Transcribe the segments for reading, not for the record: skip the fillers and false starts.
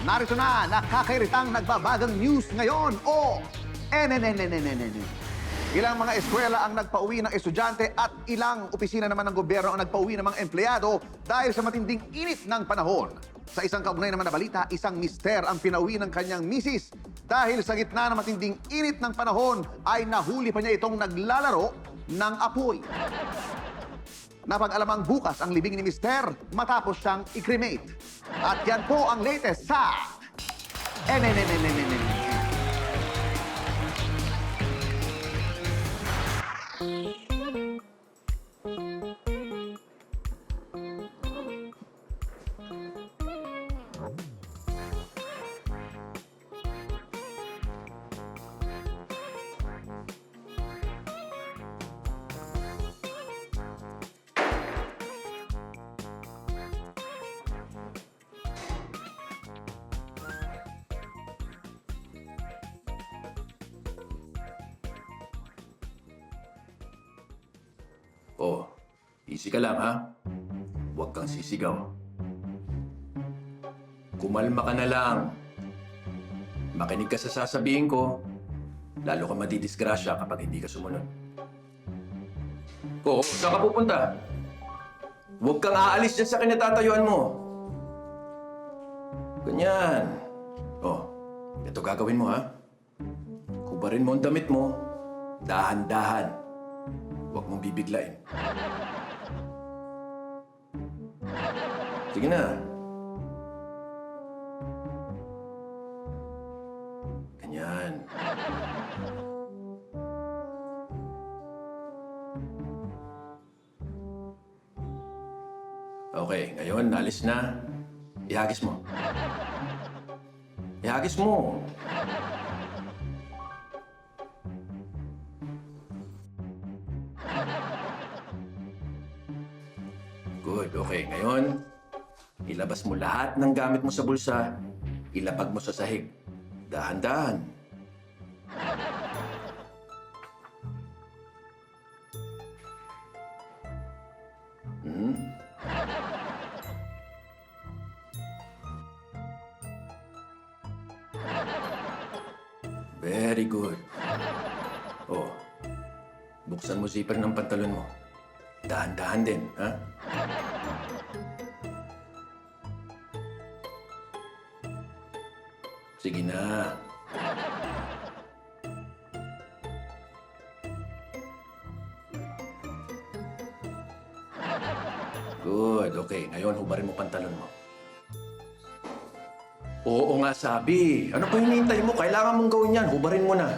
Narito na, nakakairitang nagbabagang news ngayon. Ilang mga eskwela ang nagpauwi ng estudyante at ilang opisina naman ng gobyerno ang nagpauwi ng mga empleyado dahil sa matinding init ng panahon. Sa isang kaugnay naman na balita, isang mister ang pinauwi ng kanyang misis dahil sa gitna ng matinding init ng panahon ay nahuli pa niya itong naglalaro ng apoy. Napag-alamang bukas ang libing ni mister matapos siyang i-cremate. At yan po ang latest sa Oh, easy ka lang, ha? Huwag kang sisigaw. Kumalma ka na lang. Makinig ka sa sasabihin ko, lalo ka madidisgrasya kapag hindi ka sumunod. Oo, saan ka pupunta? Huwag kang aalis dyan sa kinatatayuan mo. Ganyan. Oh, ito gagawin mo, ha? Kubarin mo ang damit mo, dahan-dahan. Huwag mong bibiglain. Sige na. Ganyan. Okay, ngayon, nalis na. Ihagis mo. Ihagis mo. Good, okay. Ngayon, ilabas mo lahat ng gamit mo sa bulsa, ilapag mo sa sahig. Dahan-dahan. Very good. Oh, buksan mo zipper ng pantalon mo. Dahan-dahan din, ha? Sige na. Good, okay. Ngayon, hubarin mo pantalon mo. Oo nga, sabi. Ano pa hinihintay mo? Kailangan mong gawin yan. Hubarin mo na.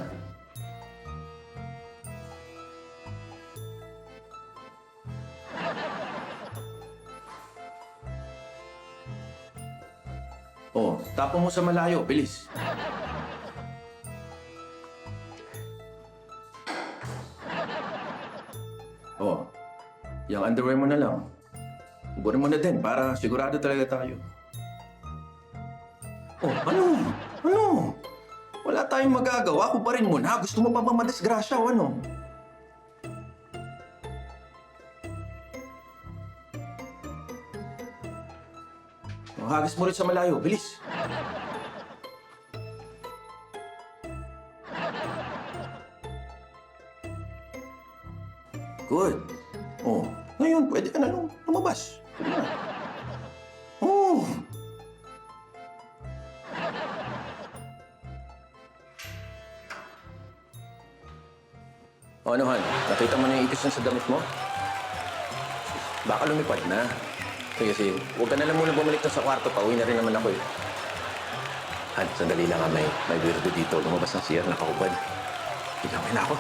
Oh, tapon mo sa malayo. Bilis. Oh, yung underwear mo na lang. Hubarin mo na din para sigurado talaga tayo. Oh, ano? Ano? Wala tayong magagawa. Hubarin mo na. Gusto mo pa ba madisgrasya o ano? Hagis mo rin sa malayo. Bilis. Good. Oh, ngayon pwede ka na lumabas. Sige na. Oh. O ano, Han? Nakita mo na yung ipis sa damit mo? Baka lumipad na. Sige, huwag ka na lang muna bumalik sa kwarto. Pauwi na rin naman ako eh. Han, sandali lang ha. May birdo dito. Lumabas ng CR, nakahubad. Bigyan mo na ako.